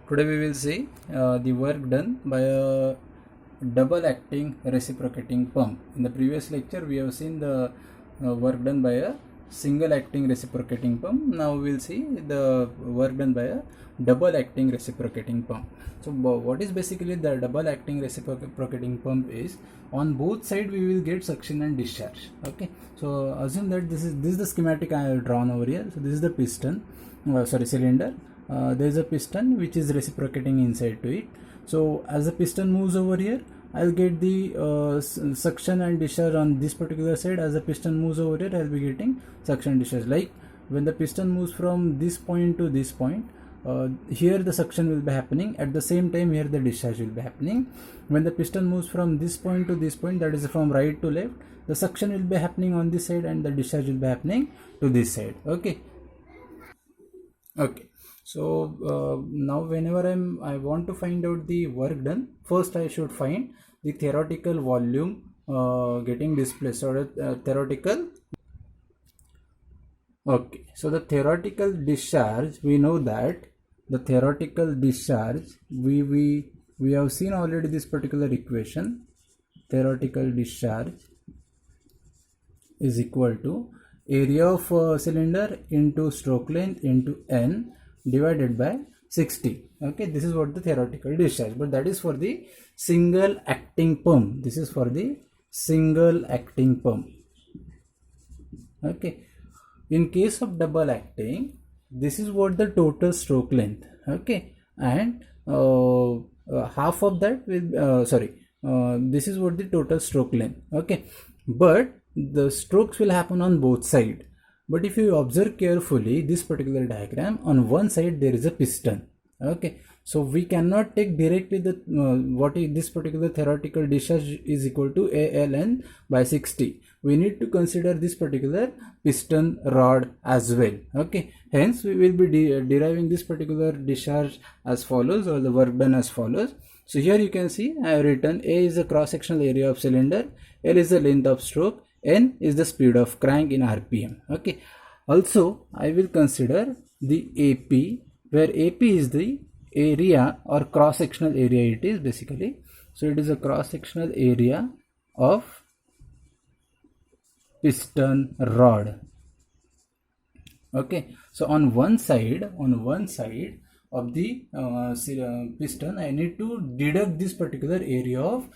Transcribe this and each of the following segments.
Today we will see the work done by a double acting reciprocating pump. In the previous lecture we have seen the work done by a single acting reciprocating pump. Now we will see the work done by a double acting reciprocating pump. So what is basically the double acting reciprocating pump is, on both sides we will get suction and discharge. Okay, so assume that this is the schematic I have drawn over here. So this is the piston, cylinder. There is a piston which is reciprocating inside to it. So as the piston moves over here, I'll get the suction and discharge on this particular side. As the piston moves over here, I'll be getting suction and discharge. Like when the piston moves from this point to this point, here the suction will be happening. At the same time, here the discharge will be happening. When the piston moves from this point to this point, that is from right to left, the suction will be happening on this side and the discharge will be happening to this side. Okay. So now whenever I want to find out the work done, first I should find the theoretical volume getting displaced, or theoretical. Okay, so the theoretical discharge, we know that the theoretical discharge, we have seen already this particular equation. Theoretical discharge is equal to area of cylinder into stroke length into n divided by 60. Okay, this is what the theoretical discharge, but that is for the single acting pump. This is for the single acting pump. Okay, in case of double acting, this is what the total stroke length. Okay, and half of that will this is what the total stroke length. Okay, but the strokes will happen on both sides. But if you observe carefully this particular diagram, on one side there is a piston. Okay, so we cannot take directly the what is this particular theoretical discharge is equal to ALN by 60. We need to consider this particular piston rod as well. Okay, hence we will be deriving this particular discharge as follows, or the work done as follows. So here you can see I have written A is the cross sectional area of cylinder, L is the length of stroke, N is the speed of crank in RPM. Okay, also I will consider the AP, where AP is the area or cross sectional area. It is basically, so it is a cross sectional area of piston rod. Okay, so on one side of the piston, I need to deduct this particular area of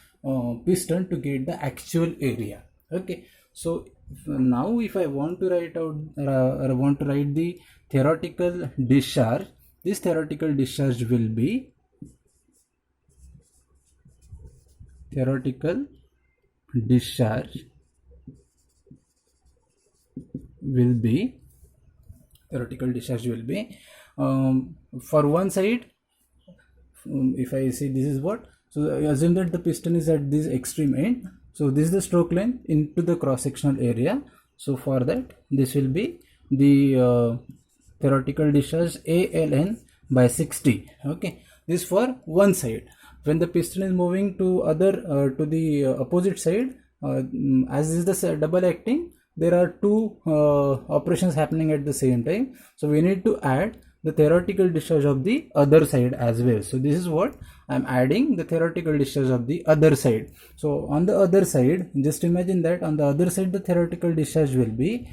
piston to get the actual area. Okay, so now if I want to write the theoretical discharge, this theoretical discharge will be theoretical discharge will be for one side. If I say this is what, so assume that the piston is at this extreme end. So this is the stroke length into the cross sectional area. So for that, this will be the theoretical discharge ALN by 60. Okay, this for one side. When the piston is moving to the opposite side, as is the double acting, there are two operations happening at the same time. So we need to add the theoretical discharge of the other side as well. So this is what I'm adding, the theoretical discharge of the other side. So on the other side, just imagine that on the other side the theoretical discharge will be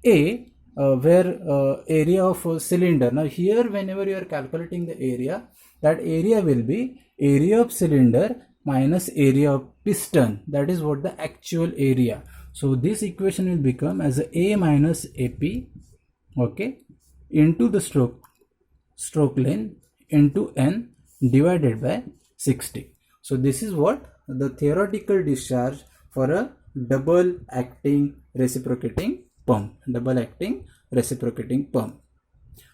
A, where area of cylinder. Now here whenever you are calculating the area, that area will be area of cylinder minus area of piston. That is what the actual area. So this equation will become as A minus AP, okay, into the stroke length into N divided by 60. So this is what the theoretical discharge for a double acting reciprocating pump.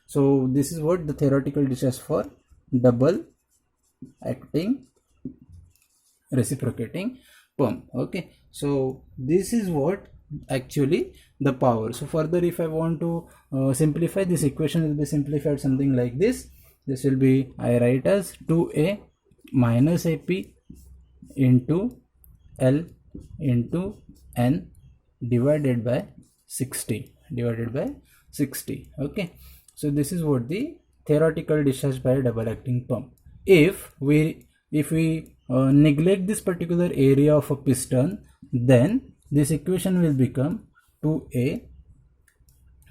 So this is what the theoretical discharge for double acting reciprocating pump. Okay, so this is what actually the power. So further, if I want to simplify, this equation will be simplified something like this. This will be, I write as 2A minus AP into L into N divided by 60. Okay, so this is what the theoretical discharge by a double acting pump. If we neglect this particular area of a piston, then this equation will become 2a.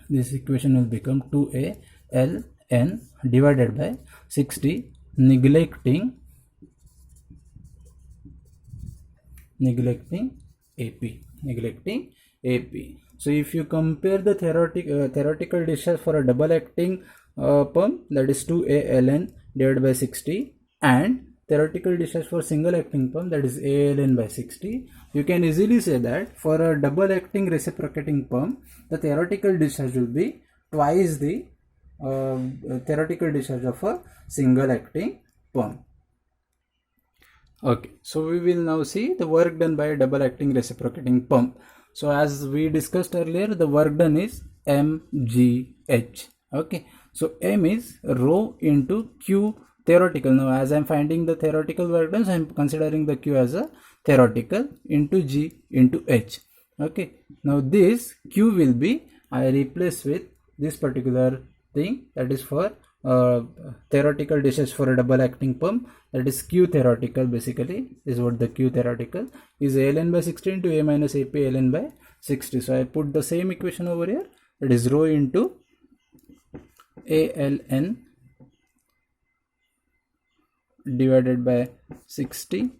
This equation will become 2a ln divided by 60, neglecting AP. So if you compare the theoretical discharge for a double acting pump, that is 2a ln divided by 60, and theoretical discharge for single acting pump, that is a ln by 60, you can easily say that for a double acting reciprocating pump, the theoretical discharge will be twice the theoretical discharge of a single acting pump. Okay, so we will now see the work done by a double acting reciprocating pump. So as we discussed earlier, the work done is mgh. Okay, so m is rho into q theoretical. Now as I am finding the theoretical work done, so I am considering the q as a theoretical into g into h. Okay, now this q will be, I replace with this particular thing, that is for theoretical discharge for a double acting pump, that is q theoretical. Basically is what the q theoretical is, a ln by 60 into a minus ap ln by 60. So I put the same equation over here, that is rho into a ln divided by 60,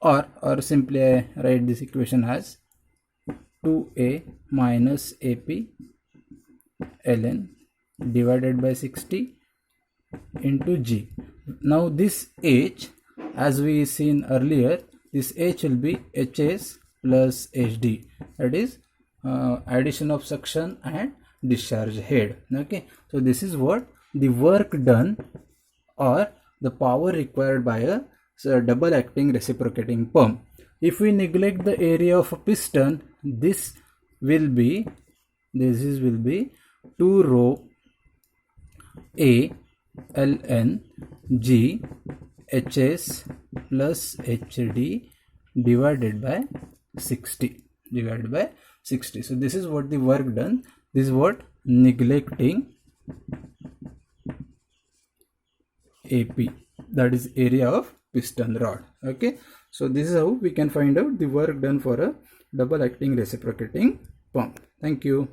or simply I write this equation as 2a minus ap ln divided by 60 into g. Now this h, as we seen earlier, this h will be hs plus hd, that is addition of suction and discharge head. Okay, so this is what the work done or the power required by a double acting reciprocating pump. If we neglect the area of a piston, this will be 2 rho a ln g hs plus hd divided by 60. So this is what the work done. This is what neglecting AP, that is area of piston rod. Okay, so this is how we can find out the work done for a double acting reciprocating pump. Thank you.